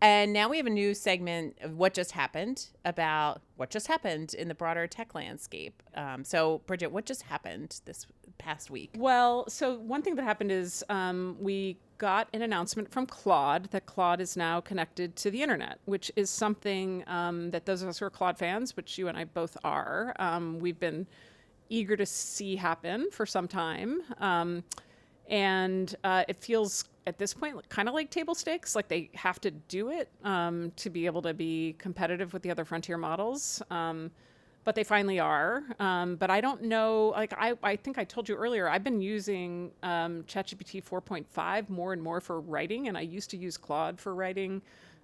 And now we have a new segment of what just happened about what just happened in the broader tech landscape. So, Bridget, what just happened this past week? Well, so one thing that happened is we got an announcement from Claude that Claude is now connected to the internet, which is something that those of us who are Claude fans, which you and I both are, we've been eager to see happen for some time. And it feels at this point kind of like table stakes, like they have to do it to be able to be competitive with the other frontier models. But they finally are. But I don't know, like I think I told you earlier, I've been using ChatGPT 4.5 more and more for writing, and I used to use Claude for writing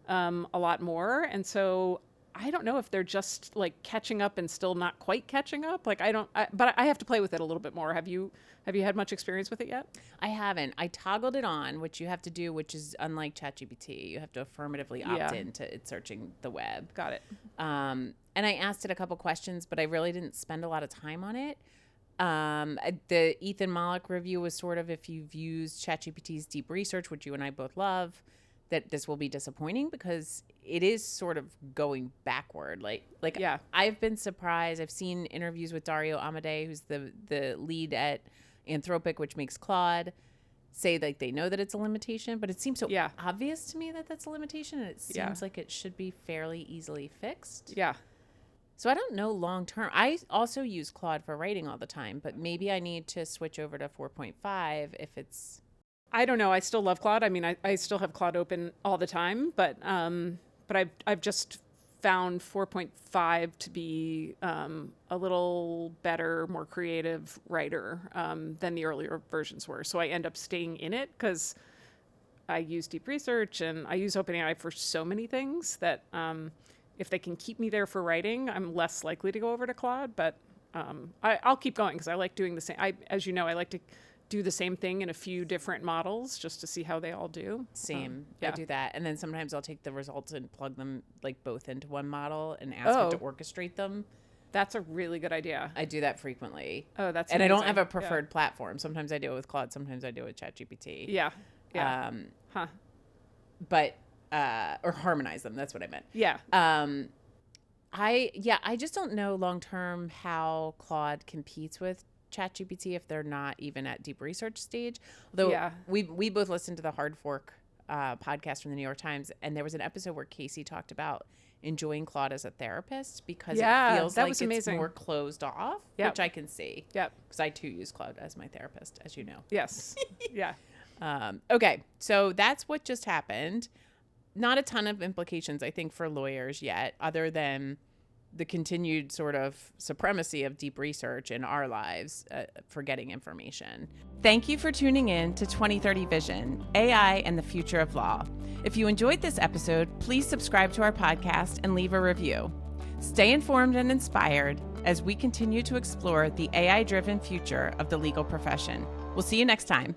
a lot more. And so I don't know if they're just like catching up and still not quite catching up. Like but I have to play with it a little bit more. Have you had much experience with it yet? I haven't. I toggled it on, which you have to do, which is unlike ChatGPT. You have to affirmatively opt in to it searching the web. Got it. And I asked it a couple questions, but I really didn't spend a lot of time on it. The Ethan Mollick review was sort of, if you've used ChatGPT's deep research, which you and I both love, that this will be disappointing because it is sort of going backward. Like Yeah. I've been surprised. I've seen interviews with Dario Amodei, who's the lead at Anthropic, which makes Claude, say like they know that it's a limitation, but it seems so obvious to me that that's a limitation, and it seems like it should be fairly easily fixed. Yeah. So I don't know long term. I also use Claude for writing all the time, but maybe I need to switch over to 4.5 if it's... I don't know. I still love Claude. I mean, I still have Claude open all the time, but I've just found 4.5 to be a little better, more creative writer than the earlier versions were. So I end up staying in it because I use deep research and I use OpenAI for so many things that if they can keep me there for writing, I'm less likely to go over to Claude. But I'll keep going because I like doing the same. As you know, I like to do the same thing in a few different models just to see how they all do. Same. I do that. And then sometimes I'll take the results and plug them like both into one model and ask it to orchestrate them. That's a really good idea. I do that frequently. Oh, that's and amazing. I don't have a preferred platform. Sometimes I do it with Claude. Sometimes I do it with ChatGPT. Yeah. But or harmonize them. That's what I meant. Yeah. I just don't know long term how Claude competes with ChatGPT if they're not even at deep research stage. Although we both listened to the Hard Fork podcast from the New York Times, and there was an episode where Casey talked about enjoying Claude as a therapist because it feels like it's more closed off, which I can see. Yep. Because I too use Claude as my therapist, as you know. Yes. Yeah. Okay, so that's what just happened. Not a ton of implications, I think, for lawyers yet, other than the continued sort of supremacy of deep research in our lives for getting information. Thank you for tuning in to 2030 Vision, AI and the Future of Law. If you enjoyed this episode, please subscribe to our podcast and leave a review. Stay informed and inspired as we continue to explore the AI-driven future of the legal profession. We'll see you next time.